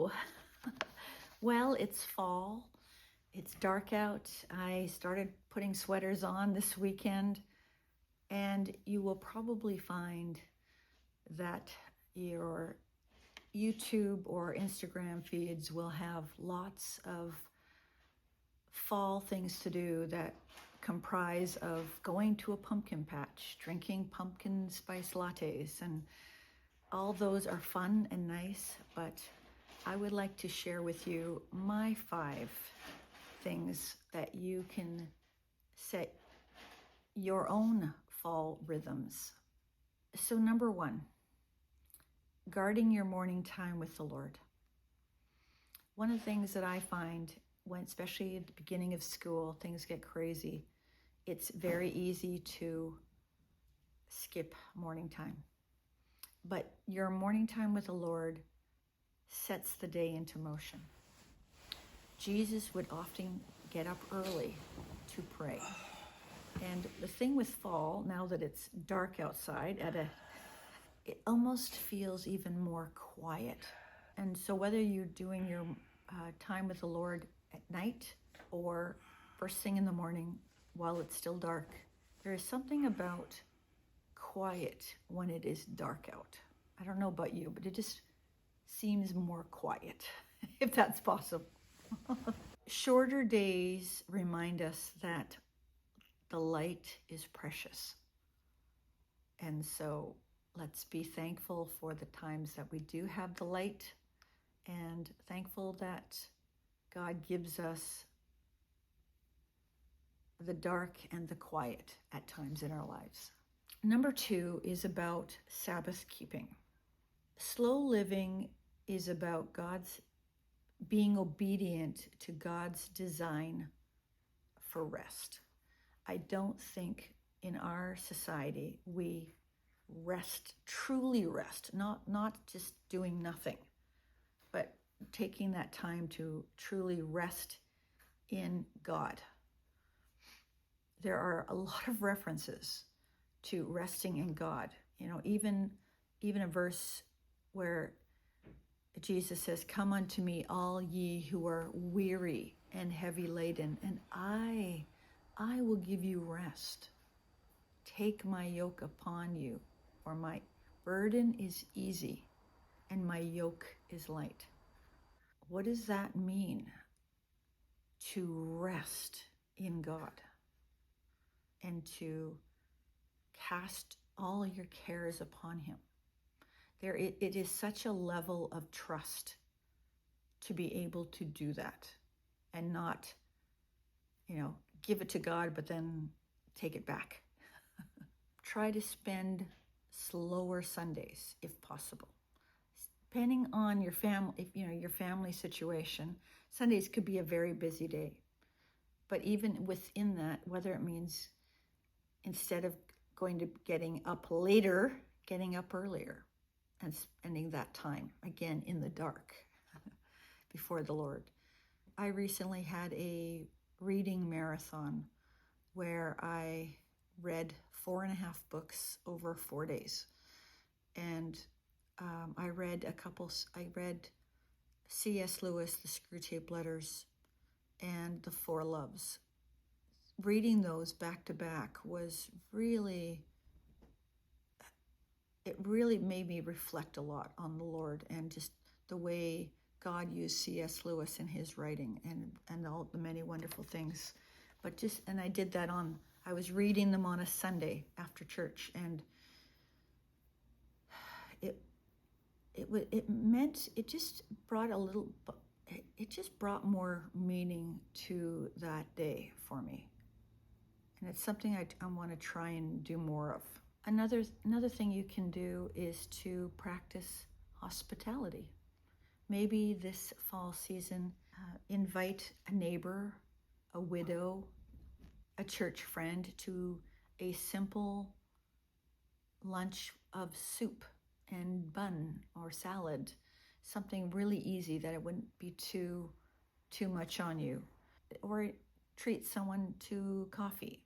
Hello. Well, it's fall. It's dark out. I started putting sweaters on this weekend, and you will probably find that your YouTube or Instagram feeds will have lots of fall things to do that comprise of going to a pumpkin patch, drinking pumpkin spice lattes, and all those are fun and nice, but I would like to share with you my 5 things that you can set your own fall rhythms. So number 1, guarding your morning time with the Lord. One of the things that I find when, especially at the beginning of school, things get crazy, it's very easy to skip morning time. But your morning time with the Lord sets the day into motion. Jesus would often get up early to pray. And the thing with fall, now that it's dark outside, it almost feels even more quiet. And so whether you're doing your time with the Lord at night or first thing in the morning while it's still dark, there is something about quiet when it is dark out. I don't know about you, but it just seems more quiet, if that's possible. Shorter days remind us that the light is precious. And so let's be thankful for the times that we do have the light, and thankful that God gives us the dark and the quiet at times in our lives. Number 2 is about Sabbath keeping. Slow living is about being obedient to God's design for rest. I don't think in our society we truly rest, not just doing nothing, but taking that time to truly rest in God. There are a lot of references to resting in God. Even a verse where Jesus says, "Come unto me, all ye who are weary and heavy laden, and I will give you rest. Take my yoke upon you, for my burden is easy and my yoke is light." What does that mean? To rest in God and to cast all your cares upon him. It is such a level of trust to be able to do that and not, give it to God, but then take it back. Try to spend slower Sundays if possible. Depending on your family, your family situation, Sundays could be a very busy day. But even within that, whether it means instead of getting up later, getting up earlier and spending that time again in the dark before the Lord. I recently had a reading marathon where I read 4.5 books over 4 days. And I read C.S. Lewis, The Screwtape Letters, and The Four Loves. Reading those back to back it really made me reflect a lot on the Lord and just the way God used C.S. Lewis in his writing and all the many wonderful things. And I did that I was reading them on a Sunday after church, and it just brought more meaning to that day for me. And it's something I want to try and do more of. Another thing you can do is to practice hospitality. Maybe this fall season, invite a neighbor, a widow, a church friend to a simple lunch of soup and bun or salad, something really easy that it wouldn't be too much on you. Or treat someone to coffee.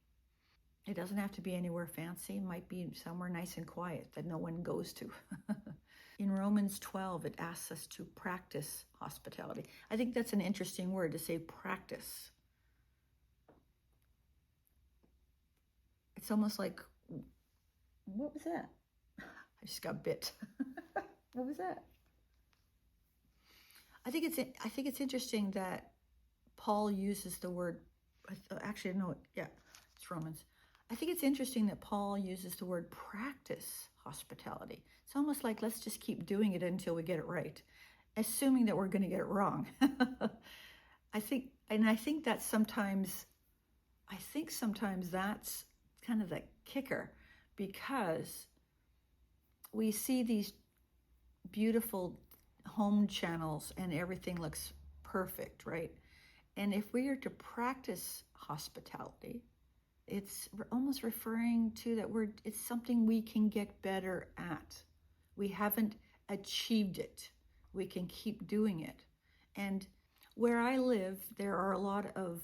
It doesn't have to be anywhere fancy. It might be somewhere nice and quiet that no one goes to. In Romans 12, it asks us to practice hospitality. I think that's an interesting word to say, practice. It's almost like, what was that? I just got bit. What was that? I think it's interesting that Paul uses the word, actually, no, yeah, it's Romans. I think it's interesting that Paul uses the word practice hospitality. It's almost like, let's just keep doing it until we get it right, assuming that we're going to get it wrong. I think that sometimes that's kind of the kicker, because we see these beautiful home channels and everything looks perfect, right? And if we are to practice hospitality, it's almost referring to that it's something we can get better at. We haven't achieved it. We can keep doing it. And where I live, there are a lot of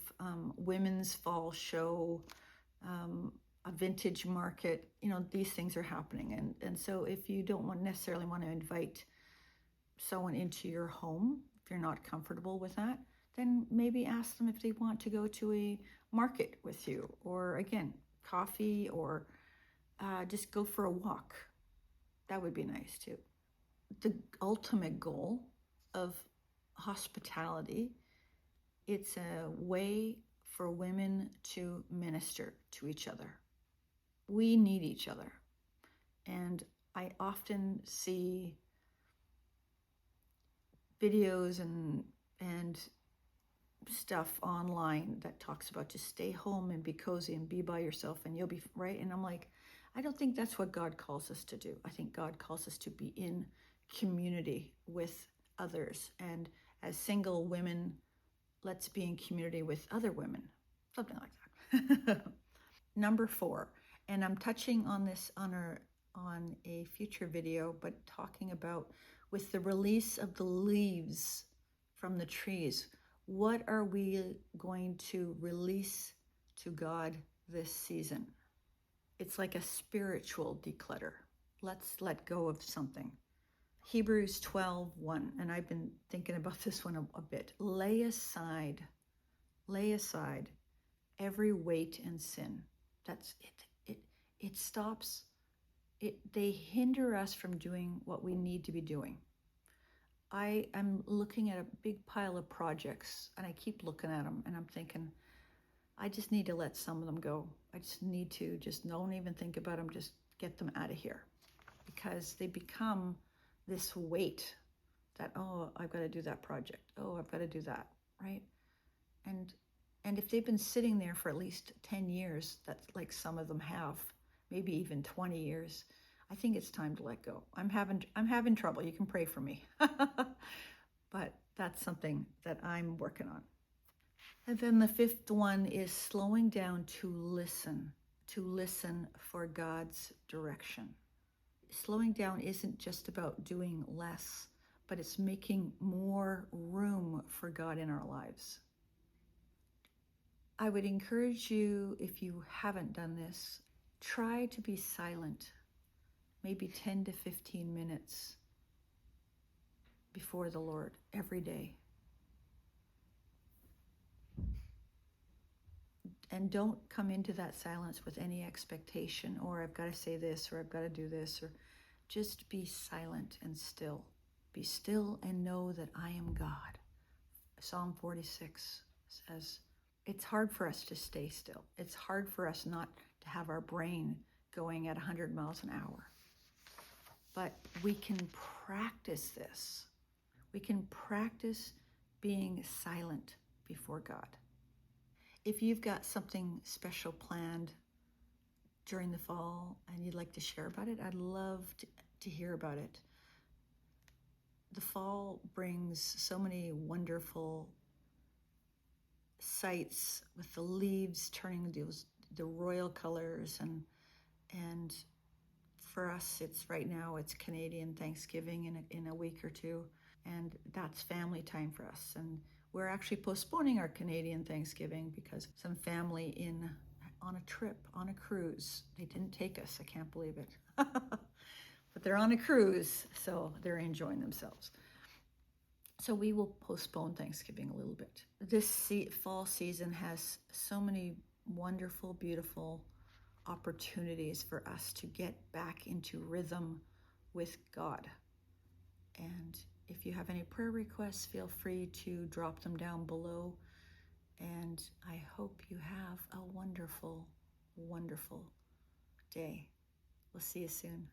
women's fall show, a vintage market, these things are happening. And so if you don't necessarily want to invite someone into your home, if you're not comfortable with that, then maybe ask them if they want to go to a market with you, or again, coffee, or just go for a walk. That would be nice too. The ultimate goal of hospitality, it's a way for women to minister to each other. We need each other. And I often see videos and stuff online that talks about just stay home and be cozy and be by yourself and you'll be right. And I'm like, I don't think that's what God calls us to do. I think God calls us to be in community with others. And as single women, let's be in community with other women, something like that. Number 4, and I'm touching on this on a future video, but talking about with the release of the leaves from the trees, what are we going to release to God this season? It's like a spiritual declutter. Let's let go of something. Hebrews 12:1, and I've been thinking about this one a bit. Lay aside every weight and sin. That's it. It stops. They hinder us from doing what we need to be doing. I am looking at a big pile of projects, and I keep looking at them, and I'm thinking, I just need to let some of them go. I just need to just don't even think about them, just get them out of here, because they become this weight that, oh, I've got to do that project. Oh, I've got to do that, right? And if they've been sitting there for at least 10 years, that's like some of them have, maybe even 20 years, I think it's time to let go. I'm having trouble. You can pray for me. But that's something that I'm working on. And then the 5th one is slowing down to listen for God's direction. Slowing down isn't just about doing less, but it's making more room for God in our lives. I would encourage you, if you haven't done this, try to be silent, maybe 10 to 15 minutes before the Lord every day. And don't come into that silence with any expectation, or I've got to say this, or I've got to do this, or just be silent and still. Be still and know that I am God. Psalm 46 says, it's hard for us to stay still. It's hard for us not to have our brain going at 100 miles an hour. But we can practice this. We can practice being silent before God. If you've got something special planned during the fall and you'd like to share about it, I'd love to hear about it. The fall brings so many wonderful sights with the leaves turning the royal colors, and for us, right now it's Canadian Thanksgiving in a week or two, and that's family time for us. And we're actually postponing our Canadian Thanksgiving because some family on a trip, on a cruise, they didn't take us. I can't believe it. but they're on a cruise, so they're enjoying themselves. So we will postpone Thanksgiving a little bit. This fall season has so many wonderful, beautiful opportunities for us to get back into rhythm with God. And if you have any prayer requests, feel free to drop them down below. And I hope you have a wonderful, wonderful day. We'll see you soon.